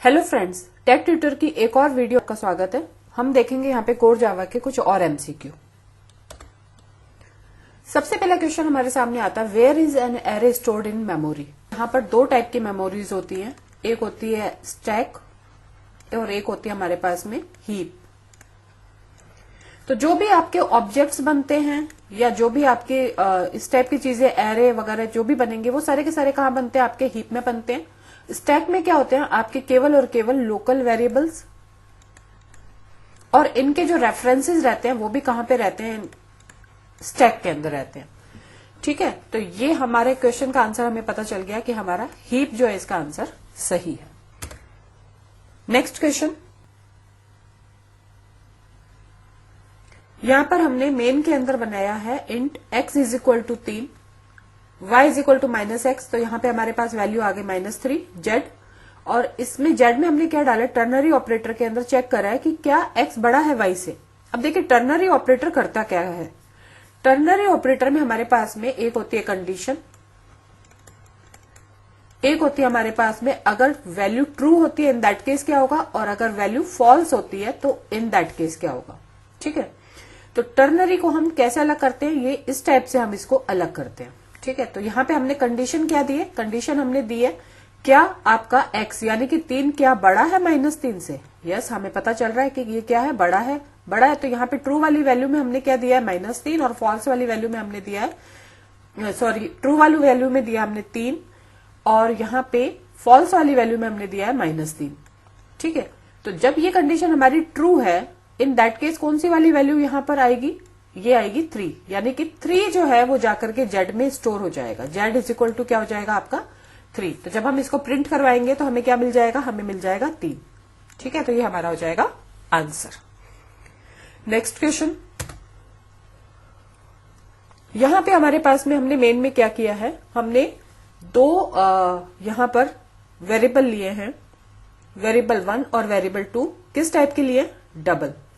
Hello friends, take tutor की एक और वीडियो का स्वागत है। हम देखेंगे यहाँ पे कोर जावा के कुछ और एमसीक्यू। सबसे पहला क्वेश्चन हमारे सामने आता है, where is an array stored in memory. यहाँ पर दो टाइप की मेमोरीज होती हैं, एक होती है स्टैक और एक होती है हमारे पास में हीप। तो जो भी आपके ऑब्जेक्ट्स बनते हैं या जो भी आपके इस टाइप की चीजें एरे वगैरह जो भी बनेंगे वो सारे के सारे कहाँ बनते हैं, आपके हीप में बनते हैं। स्टैक में क्या होते हैं, आपके केवल और केवल लोकल वेरिएबल्स, और इनके जो रेफरेंसेस रहते हैं वो भी कहां पे रहते हैं, स्टैक के अंदर रहते हैं। ठीक है, तो ये हमारे क्वेश्चन का आंसर हमें पता चल गया कि हमारा हीप जो है इसका आंसर सही है। नेक्स्ट क्वेश्चन, यहां पर हमने मेन के अंदर बनाया है int x is equal to 3, y is equal to -x। तो यहाँ पे हमारे पास वैल्यू आ गई -3 z, और इसमें z में हमने क्या डाला, टर्नरी ऑपरेटर के अंदर चेक करा है कि क्या x बड़ा है y से। अब देखिए टर्नरी ऑपरेटर करता क्या है। टर्नरी ऑपरेटर में हमारे पास में एक होती है कंडीशन, एक होती है हमारे पास में अगर वैल्यू ट्रू होती है इन दैट केस क्या होगा, और अगर वैल्यू फॉल्स होती है तो इन दैट केस क्या होगा। ठीक है, तो टर्नरी को हम कैसे अलग करते हैं, ये इस टाइप से हम इसको अलग करते हैं। ठीक है, तो यहाँ पे हमने कंडीशन क्या दी है, कंडीशन हमने दी है क्या आपका x यानी कि 3 क्या बड़ा है -3 से। यस, हमें पता चल रहा है कि ये क्या है, बड़ा है। बड़ा है तो यहाँ पे ट्रू वाली वैल्यू में हमने क्या दिया है, -3, और फॉल्स वाली वैल्यू में हमने दिया है, सॉरी ट्रू वाली वैल्यू में दिया हमने 3, और यहाँ पे फॉल्स वाली वैल्यू में हमने दिया है -3। ठीक है, तो जब ये कंडीशन हमारी ट्रू है, इन दैट केस कौन सी वाली वैल्यू यहाँ पर आएगी, ये आएगी 3, यानी कि 3 जो है वो जाकर के z में स्टोर हो जाएगा। z इज इक्वल टू क्या हो जाएगा आपका 3। तो जब हम इसको प्रिंट करवाएंगे तो हमें क्या मिल जाएगा, हमें मिल जाएगा 3। ठीक है, तो ये हमारा हो जाएगा आंसर। नेक्स्ट क्वेश्चन, यहां पे हमारे पास में हमने मेन में क्या किया है, हमने दो यहां पर वेरिएबल लिए हैं, वेरिएबल 1 और वेरिएबल 2। किस टाइप के लिए,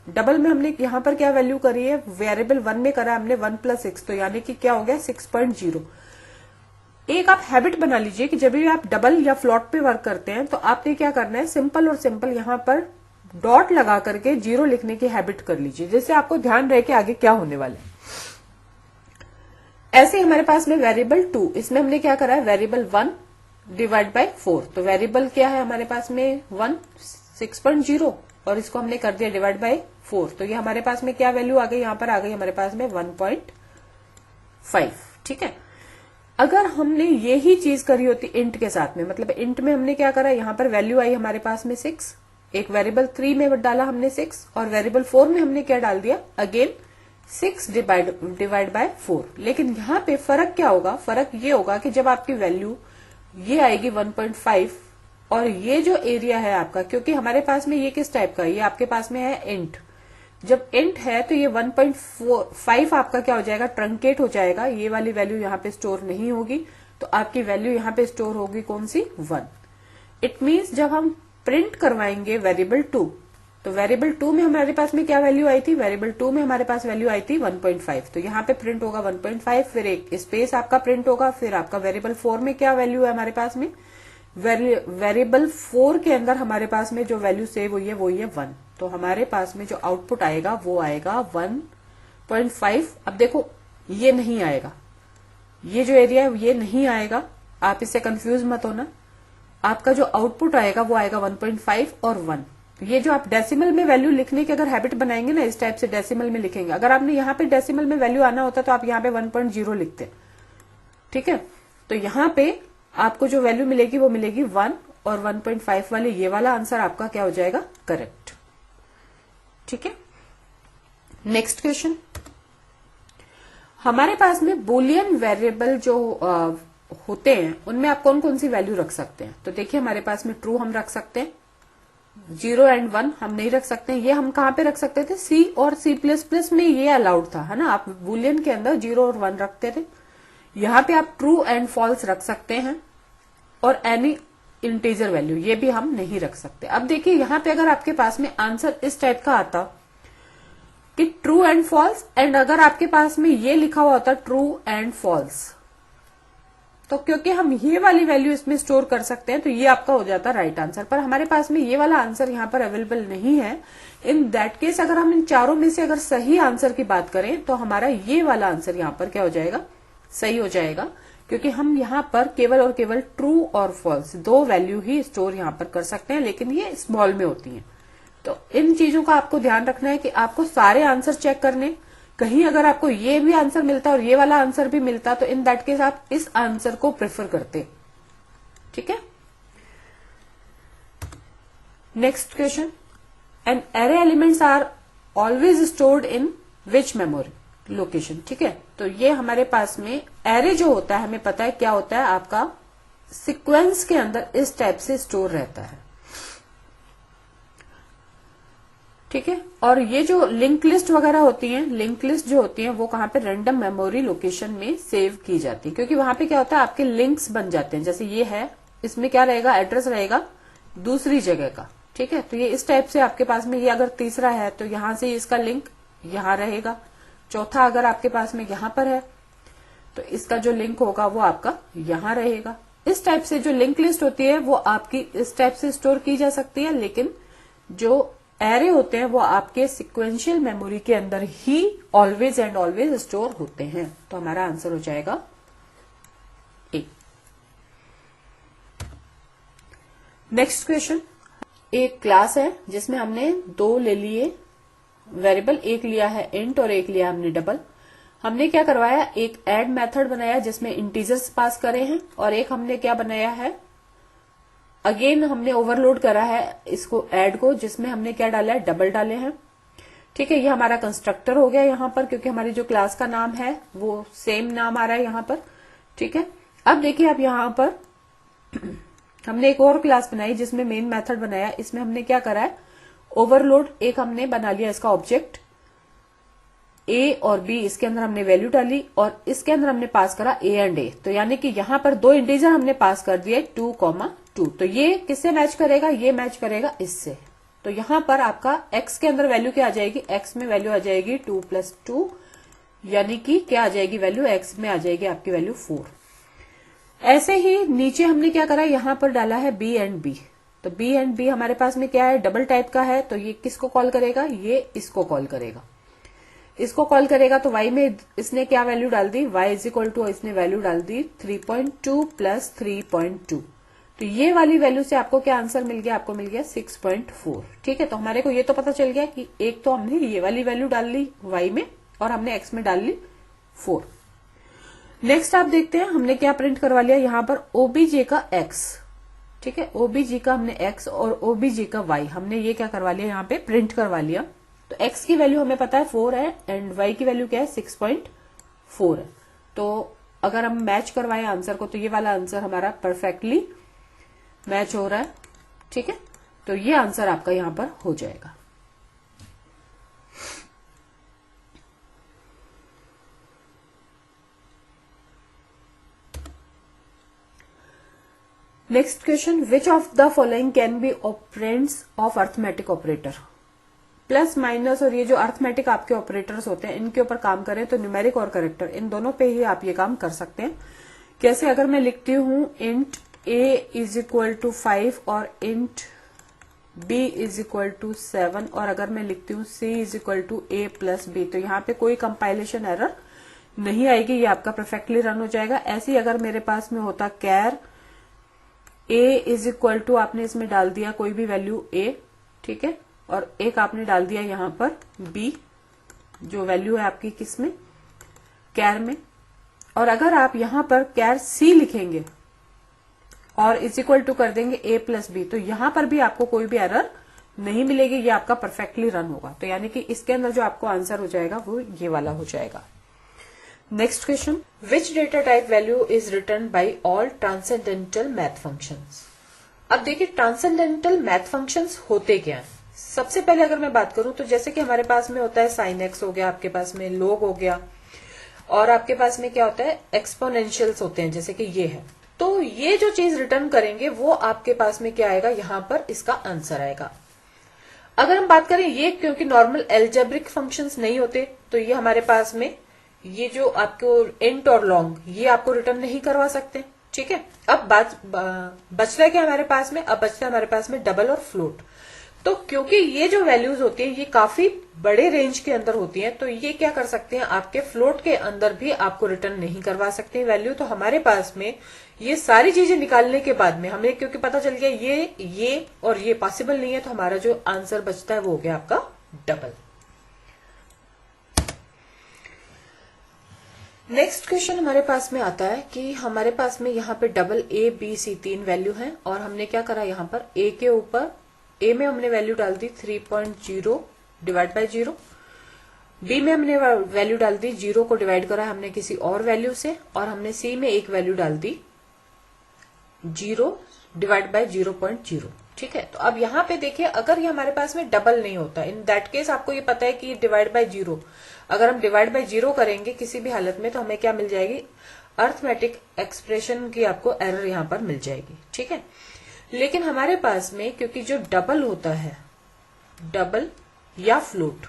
डबल में हमने यहां पर क्या वैल्यू करी है, वेरिएबल 1 में करा हमने 1 + 6, तो यानी कि क्या हो गया 6.0। एक आप हैबिट बना लीजिए कि जब भी आप डबल या फ्लॉट पे वर्क करते हैं तो आपने क्या करना है, सिंपल और सिंपल यहां पर डॉट लगा करके 0 लिखने की हैबिट कर लीजिए, जिससे आपको ध्यान रहे कि आगे क्या होने वाला है। ऐसे ही हमारे पास में वेरिएबल 2, इसमें हमने क्या करा है, वेरिएबल 1 डिवाइड बाय 4। तो वेरिएबल क्या है हमारे पास में 1 6.0, और इसको हमने कर दिया डिवाइड बाय 4। तो ये हमारे पास में क्या वैल्यू आ गई, यहां पर आ गई हमारे पास में 1.5। ठीक है, अगर हमने यही चीज करी होती इंट के साथ में, मतलब इंट में हमने क्या करा, यहां पर वैल्यू आई हमारे पास में 6, एक वेरिएबल 3 में डाला हमने 6, और वेरिएबल 4 में हमने क्या डाल दिया, अगेन 6 डिवाइड बाय 4। लेकिन यहाँ पे फर्क क्या होगा, फर्क ये होगा कि जब आपकी वैल्यू ये आएगी 1.5, और ये जो एरिया है आपका, क्योंकि हमारे पास में ये किस टाइप का है, ये आपके पास में है इंट। जब इंट है तो ये 1.5 आपका क्या हो जाएगा, ट्रंकेट हो जाएगा, ये वाली वैल्यू यहाँ पे स्टोर नहीं होगी, तो आपकी वैल्यू यहाँ पे स्टोर होगी कौन सी, 1। इट मीन्स जब हम प्रिंट करवाएंगे वेरिएबल 2, तो वेरिएबल 2 में हमारे पास में क्या वैल्यू आई थी, वेरिएबल 2 में हमारे पास वैल्यू आई थी 1.5, तो यहाँ पे प्रिंट होगा 1.5, फिर एक स्पेस आपका प्रिंट होगा, फिर आपका वेरिएबल 4 में क्या वैल्यू है हमारे पास में, वेरिएबल 4 के अंदर हमारे पास में जो वैल्यू सेव हुई है वो है 1। तो हमारे पास में जो आउटपुट आएगा वो आएगा 1.5। अब देखो ये नहीं आएगा, ये जो एरिया है ये नहीं आएगा, आप इससे कंफ्यूज मत होना। आपका जो आउटपुट आएगा वो आएगा 1.5 और 1। ये जो आप डेसिमल में वैल्यू लिखने की अगर हैबिट बनाएंगे ना, इस टाइप से डेसिमल में लिखेंगे। अगर आपने यहाँ पे डेसिमल में वैल्यू आना होता तो आप यहाँ पे 1.0 लिखते। ठीक है, तो यहाँ पे आपको जो वैल्यू मिलेगी वो मिलेगी 1 और 1.5 वाले, ये वाला आंसर आपका क्या हो जाएगा, करेक्ट। ठीक है, नेक्स्ट क्वेश्चन, हमारे पास में बुलियन वेरिएबल जो होते हैं उनमें आप कौन कौन सी वैल्यू रख सकते हैं। तो देखिए हमारे पास में ट्रू हम रख सकते हैं, 0 और 1 हम नहीं रख सकते हैं। ये हम कहां पे रख सकते थे, सी और C++ में ये अलाउड था, है ना, आप बुलियन के अंदर 0 और 1 रखते थे। यहाँ पे आप ट्रू एंड फॉल्स रख सकते हैं, और एनी इंटीजर वैल्यू ये भी हम नहीं रख सकते। अब देखिए यहाँ पे अगर आपके पास में आंसर इस टाइप का आता कि ट्रू एंड फॉल्स, एंड अगर आपके पास में ये लिखा हुआ होता ट्रू एंड फॉल्स, तो क्योंकि हम ये वाली वैल्यू इसमें स्टोर कर सकते हैं तो ये आपका हो जाता है राइट आंसर, पर हमारे पास में ये वाला आंसर यहाँ पर अवेलेबल नहीं है। इन दैट केस अगर हम इन चारों में से अगर सही आंसर की बात करें तो हमारा ये वाला आंसर यहाँ पर क्या हो जाएगा, सही हो जाएगा, क्योंकि हम यहाँ पर केवल और केवल ट्रू और फॉल्स दो वैल्यू ही स्टोर यहाँ पर कर सकते हैं, लेकिन ये स्मॉल में होती है। तो इन चीजों का आपको ध्यान रखना है कि आपको सारे आंसर चेक करने, कहीं अगर आपको ये भी आंसर मिलता और ये वाला आंसर भी मिलता तो इन दैट केस आप इस आंसर को प्रेफर करते। ठीक है, next question, an array elements are always stored in which memory location. ठीक है, तो ये हमारे पास में एरे जो होता है हमें पता है क्या होता है, आपका सीक्वेंस के अंदर इस टाइप से स्टोर रहता है। ठीक है, और ये जो लिंक लिस्ट वगैरह होती हैं, लिंक लिस्ट जो होती है वो कहाँ पे, रैंडम मेमोरी लोकेशन में सेव की जाती है, क्योंकि वहां पे क्या होता है आपके लिंक्स बन जाते हैं। जैसे ये है, इसमें क्या रहेगा, एड्रेस रहेगा दूसरी जगह का। ठीक है, तो ये इस टाइप से आपके पास में, ये अगर तीसरा है तो यहां से इसका लिंक यहां रहेगा, चौथा अगर आपके पास में यहां पर है तो इसका जो लिंक होगा वो आपका यहां रहेगा। इस टाइप से जो लिंक लिस्ट होती है वो आपकी इस टाइप से स्टोर की जा सकती है, लेकिन जो एरे होते हैं वो आपके सिक्वेंशियल मेमोरी के अंदर ही ऑलवेज एंड ऑलवेज स्टोर होते हैं। तो हमारा आंसर हो जाएगा ए। नेक्स्ट क्वेश्चन, एक क्लास है जिसमें हमने दो ले लिए वेरिएबल, एक लिया है इंट और एक लिया हमने डबल। हमने क्या करवाया, एक ऐड मेथड बनाया जिसमें इंटीजर्स पास करे हैं, और एक हमने क्या बनाया है, अगेन हमने ओवरलोड करा है इसको ऐड को, जिसमें हमने क्या डाला है, डबल डाले हैं। ठीक है, ये हमारा कंस्ट्रक्टर हो गया यहाँ पर, क्योंकि हमारी जो क्लास का नाम है वो सेम नाम आ रहा है यहाँ पर। ठीक है, अब देखिए आप यहाँ पर हमने एक और क्लास बनाई जिसमें मेन मेथड बनाया, इसमें हमने क्या करा है, ओवरलोड एक हमने बना लिया इसका ऑब्जेक्ट ए और बी, इसके अंदर हमने वैल्यू डाली और इसके अंदर हमने पास करा ए एंड ए। तो यानी कि यहाँ पर दो इंटीजर हमने पास कर दिए 2,2। तो ये किससे मैच करेगा, ये मैच करेगा इससे। तो यहाँ पर आपका x के अंदर वैल्यू क्या आ जाएगी, x में वैल्यू आ जाएगी 2 + 2, यानी कि क्या आ जाएगी वैल्यू, x में आ जाएगी आपकी वैल्यू 4। ऐसे ही नीचे हमने क्या करा, यहाँ पर डाला है b एंड b। तो b एंड b हमारे पास में क्या है, डबल टाइप का है, तो ये किसको कॉल करेगा, ये इसको कॉल करेगा। इसको कॉल करेगा तो y में इसने क्या वैल्यू डाल दी, y = इसने वैल्यू डाल दी 3.2 + 3.2। तो ये वाली वैल्यू से आपको क्या आंसर मिल गया, आपको मिल गया 6.4। ठीक है, तो हमारे को ये तो पता चल गया कि एक तो हमने ये वाली वैल्यू डाल ली y में और हमने x में डाल ली 4। नेक्स्ट आप देखते हैं हमने क्या प्रिंट करवा लिया यहाँ पर, obj का x। ठीक है, obj का हमने x और obj का y, हमने ये क्या करवा लिया, यहाँ पे प्रिंट करवा लिया। तो x की वैल्यू हमें पता है 4 है एंड y की वैल्यू क्या है, 6.4 है। तो अगर हम मैच करवाए आंसर को तो ये वाला आंसर हमारा परफेक्टली मैच हो रहा है। ठीक है, तो ये आंसर आपका यहां पर हो जाएगा। Next question, which of the following can be operands of arithmetic operator. Plus minus और ये जो अर्थमेटिक आपके ऑपरेटर्स होते हैं इनके ऊपर काम करें तो न्यूमेरिक और करेक्टर इन दोनों पे ही आप ये काम कर सकते हैं। कैसे, अगर मैं लिखती हूं इंट a = 5 और इंट b = 7, और अगर मैं लिखती हूँ c = a + b, तो यहाँ पे कोई कंपाइलेशन एरर नहीं आएगी, ये आपका परफेक्टली रन हो जाएगा। ऐसे ही अगर मेरे पास में होता कैर a = आपने इसमें डाल दिया कोई भी वैल्यू a, ठीक है, और एक आपने डाल दिया यहाँ पर b, जो वैल्यू है आपकी किसमें, कैर में। और अगर आप यहाँ पर कैर c लिखेंगे और = कर देंगे a + b, तो यहां पर भी आपको कोई भी एरर नहीं मिलेगी, ये आपका परफेक्टली रन होगा। तो यानी कि इसके अंदर जो आपको आंसर हो जाएगा वो ये वाला हो जाएगा। Next question, which data type value is return by all transcendental math functions. अब देखिए ट्रांसेंडेंटल मैथ फंक्शंस होते क्या है। सबसे पहले अगर मैं बात करूं तो जैसे कि हमारे पास में होता है sin x हो गया, आपके पास में log हो गया, और आपके पास में क्या होता है एक्सपोनेंशियल्स होते हैं, जैसे कि ये है। तो ये जो चीज रिटर्न करेंगे वो आपके पास में क्या आएगा, यहां पर इसका आंसर आएगा। अगर हम बात करें ये क्योंकि नॉर्मल एल्जेब्रिक फंक्शंस नहीं होते, तो ये हमारे पास में ये जो आपको इंट और लॉन्ग ये आपको रिटर्न नहीं करवा सकते। ठीक है। अब बचता क्या हमारे पास में, अब बचता हमारे पास में डबल और फ्लोट। तो क्योंकि ये जो वैल्यूज होती है ये काफी बड़े रेंज के अंदर होती हैं, तो ये क्या कर सकते हैं, आपके फ्लोट के अंदर भी आपको रिटर्न नहीं करवा सकते वैल्यू। तो हमारे पास में ये सारी चीजें निकालने के बाद में हमें क्योंकि पता चल गया ये और ये पॉसिबल नहीं है, तो हमारा जो आंसर बचता है वो हो गया आपका डबल। नेक्स्ट क्वेश्चन हमारे पास में आता है कि हमारे पास में यहाँ पे double A B C 3 value है, और हमने क्या करा, यहाँ पर ए के ऊपर ए में हमने वैल्यू डाल दी 3.0 डिवाइड बाय 0, बी में हमने वैल्यू डाल दी 0 को डिवाइड करा हमने किसी और वैल्यू से, और हमने सी में एक वैल्यू डाल दी 0 डिवाइड बाय 0.0। ठीक है। तो अब यहाँ पे देखिए, अगर ये हमारे पास में डबल नहीं होता, इन दैट केस आपको ये पता है कि डिवाइड बाय 0, अगर हम डिवाइड बाय 0 करेंगे किसी भी हालत में तो हमें क्या मिल जाएगी, अर्थमेटिक एक्सप्रेशन की आपको एरर यहां पर मिल जाएगी। ठीक है। लेकिन हमारे पास में क्योंकि जो डबल होता है, डबल या फ्लोट,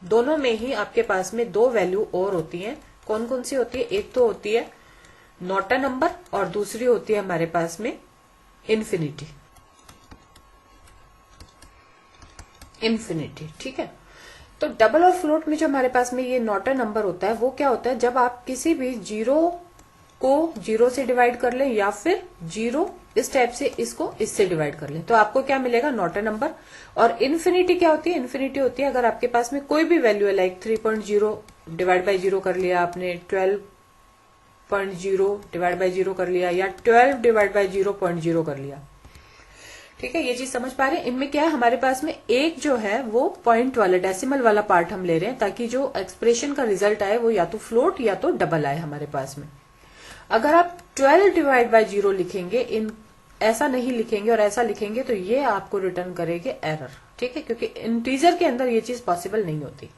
दोनों में ही आपके पास में दो वैल्यू और होती हैं। कौन कौन सी होती है, एक तो होती है नॉट अ नंबर और दूसरी होती है हमारे पास में इन्फिनिटी। इन्फिनिटी, ठीक है। तो डबल और फ्लोट में जो हमारे पास में ये नॉट अ नंबर होता है वो क्या होता है, जब आप किसी भी जीरो को 0 से डिवाइड कर लें या फिर 0 इस टाइप से इसको इससे डिवाइड कर लें तो आपको क्या मिलेगा, नॉट अ नंबर। और इन्फिनिटी क्या होती है, इन्फिनिटी होती है अगर आपके पास में कोई भी वैल्यू है, लाइक 3.0 डिवाइड बाय 0 कर लिया आपने, 12.0 डिवाइड बाय 0 कर लिया, या 12 डिवाइड बाय 0.0 कर लिया। ठीक है, ये चीज समझ पा रहे हैं। इनमें क्या है, हमारे पास में एक जो है वो पॉइंट वाला डेसिमल वाला पार्ट हम ले रहे हैं ताकि जो एक्सप्रेशन का रिजल्ट आए वो या तो फ्लोट या तो डबल आए हमारे पास में। अगर आप 12 डिवाइड बाय 0 लिखेंगे, ऐसा नहीं लिखेंगे और ऐसा लिखेंगे तो ये आपको रिटर्न करेंगे एरर। ठीक है, क्योंकि इंटीजर के अंदर ये चीज पॉसिबल नहीं होती।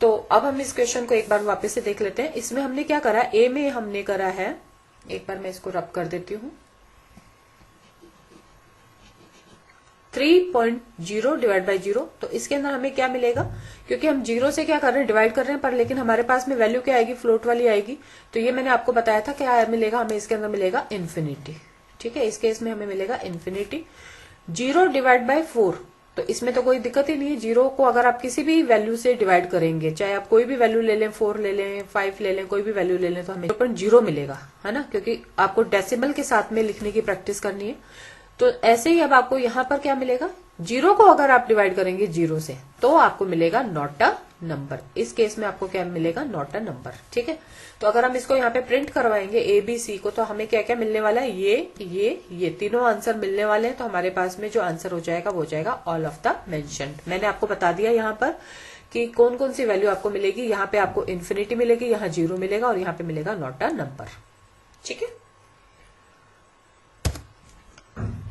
तो अब हम इस क्वेश्चन को एक बार वापस से देख लेते हैं। इसमें हमने क्या करा, ए में हमने करा है, एक बार मैं इसको रब कर देती हूं, 3.0 डिवाइड बाय 0। तो इसके अंदर हमें क्या मिलेगा, क्योंकि हम 0 से क्या कर रहे हैं, डिवाइड कर रहे हैं, पर लेकिन हमारे पास में वैल्यू क्या आएगी, फ्लोट वाली आएगी। तो ये मैंने आपको बताया था क्या मिलेगा हमें, इसके अंदर मिलेगा इन्फिनिटी। ठीक है, इस केस में हमें मिलेगा इन्फिनिटी। 0 डिवाइड बाय 4, तो इसमें तो कोई दिक्कत ही नहीं है। 0 को अगर आप किसी भी वैल्यू से डिवाइड करेंगे, चाहे आप कोई भी वैल्यू ले लें, 4 ले लें, 5 ले लें, कोई भी वैल्यू ले लें, तो हमें 0.0 मिलेगा, है ना, क्योंकि आपको डेसिमल के साथ में लिखने की प्रैक्टिस करनी है। तो ऐसे ही अब आपको यहां पर क्या मिलेगा, 0 को अगर आप डिवाइड करेंगे 0 से तो आपको मिलेगा नॉट अ नंबर। इस केस में आपको क्या मिलेगा, नॉट अ नंबर। ठीक है, तो अगर हम इसको यहाँ पे प्रिंट करवाएंगे ए बी सी को, तो हमें क्या क्या मिलने वाला है, ये तीनों आंसर मिलने वाले हैं। तो हमारे पास में जो आंसर हो जाएगा वो हो जाएगा ऑल ऑफ द मेंशन्ड। मैंने आपको बता दिया यहाँ पर कि कौन कौन सी वैल्यू आपको मिलेगी। यहाँ पे आपको इन्फिनिटी मिलेगी, यहाँ 0 मिलेगा और यहाँ पे मिलेगा नॉट अ नंबर। ठीक है।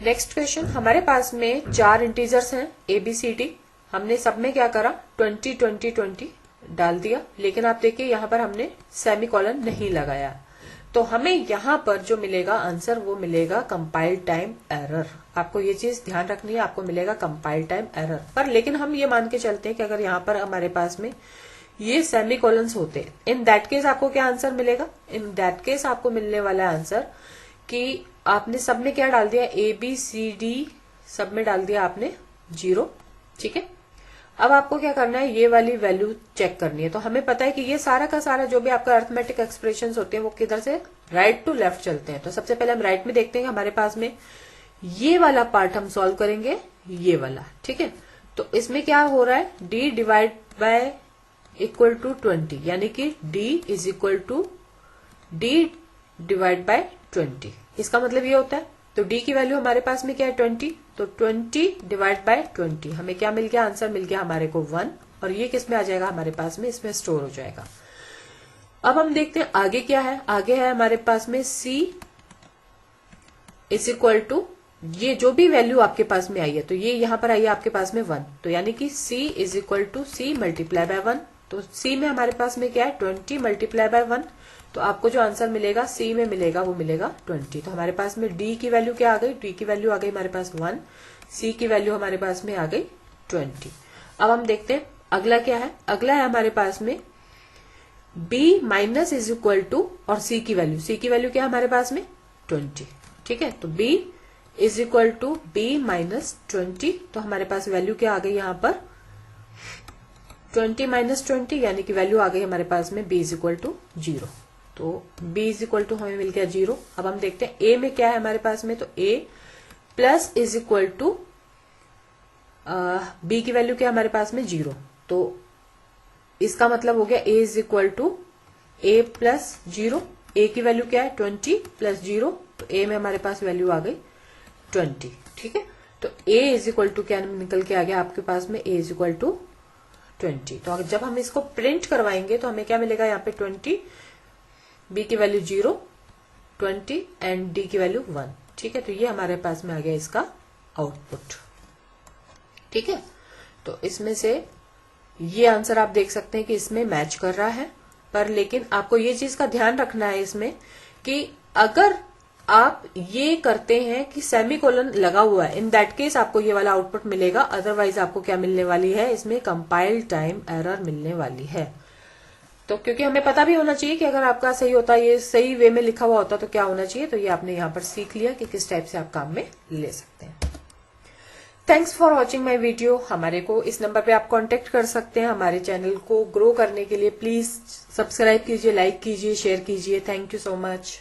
नेक्स्ट क्वेश्चन, हमारे पास में 4 इंटीजर्स हैं ए बी सी डी। हमने सब में क्या करा, 20 20 20 डाल दिया, लेकिन आप देखिए यहाँ पर हमने सेमीकोलन नहीं लगाया। तो हमें यहाँ पर जो मिलेगा आंसर वो मिलेगा कंपाइल टाइम एरर। आपको ये चीज ध्यान रखनी है, आपको मिलेगा कंपाइल टाइम एरर। पर लेकिन हम ये मान के चलते हैं कि अगर यहाँ पर हमारे पास में ये सेमीकोलन्स होते, इन दैट केस आपको क्या आंसर मिलेगा, इन दैट केस आपको मिलने वाला आंसर कि आपने सब में क्या डाल दिया, ए बी सी डी सब में डाल दिया आपने 0। ठीक है, अब आपको क्या करना है, ये वाली वैल्यू चेक करनी है। तो हमें पता है कि ये सारा का सारा जो भी आपका अर्थमेटिक एक्सप्रेशंस होते हैं वो किधर से राइट टू लेफ्ट चलते हैं। तो सबसे पहले हम राइट में देखते हैं, हमारे पास में ये वाला पार्ट हम सॉल्व करेंगे, ये वाला। ठीक है, तो इसमें क्या हो रहा है, D divide by equal to 20, यानी कि D is equal to D divide by 20। इसका मतलब ये होता है, तो d की वैल्यू हमारे पास में क्या है, 20। तो 20 डिवाइड बाय 20 हमें क्या मिल गया, आंसर मिल गया हमारे को 1। और ये किस में आ जाएगा हमारे पास में, इसमें स्टोर हो जाएगा। अब हम देखते हैं आगे क्या है। आगे है हमारे पास में c इज इक्वल टू, ये जो भी वैल्यू आपके पास में आई है, तो ये यहां पर आई है आपके पास में 1। तो यानी कि c is equal to C multiply by 1। तो c में हमारे पास में क्या है, 20 मल्टीप्लाई बाय 1। तो आपको जो आंसर मिलेगा सी में मिलेगा वो मिलेगा 20। तो हमारे पास में डी की वैल्यू क्या आ गई, डी की वैल्यू आ गई हमारे पास 1, सी की वैल्यू हमारे पास में आ गई 20। अब हम देखते हैं अगला क्या है। अगला है हमारे पास में b minus is equal to, और c की वैल्यू क्या है हमारे पास में 20। ठीक है, तो b is equal to b minus 20, तो हमारे पास वैल्यू क्या आ गई यहाँ पर 20 माइनस 20, यानी कि वैल्यू आ गई हमारे पास में b इज इक्वल टू 0। तो b इज इक्वल टू हमें मिल गया 0। अब हम देखते हैं a में क्या है हमारे पास में, तो a plus is equal to b की वैल्यू क्या है हमारे पास में 0, तो इसका मतलब हो गया a is equal to a plus 0। a की वैल्यू क्या है 20 प्लस 0, तो a में हमारे पास वैल्यू आ गई 20। ठीक है, तो a इज इक्वल टू क्या निकल के आ गया आपके पास में, a इज इक्वल टू 20। तो जब हम इसको प्रिंट करवाएंगे तो हमें क्या मिलेगा यहाँ पे 20, b की वैल्यू 0, 20 एंड d की वैल्यू 1। ठीक है, तो ये हमारे पास में आ गया इसका आउटपुट। ठीक है, तो इसमें से ये आंसर आप देख सकते हैं कि इसमें मैच कर रहा है, पर लेकिन आपको ये चीज का ध्यान रखना है इसमें कि अगर आप ये करते हैं कि सेमीकोलन लगा हुआ है, इन दैट केस आपको ये वाला आउटपुट मिलेगा, अदरवाइज आपको क्या मिलने वाली है, इसमें कंपाइल टाइम एरर मिलने वाली है। तो क्योंकि हमें पता भी होना चाहिए कि अगर आपका सही होता, ये सही वे में लिखा हुआ होता तो क्या होना चाहिए, तो ये आपने यहाँ पर सीख लिया कि किस टाइप से आप काम में ले सकते हैं। Thanks for watching my video. हमारे को इस नंबर पे आप कांटेक्ट कर सकते हैं। हमारे चैनल को ग्रो करने के लिए प्लीज सब्सक्राइब कीजिए, लाइक कीजिए, शेयर कीजिए। Thank you so much.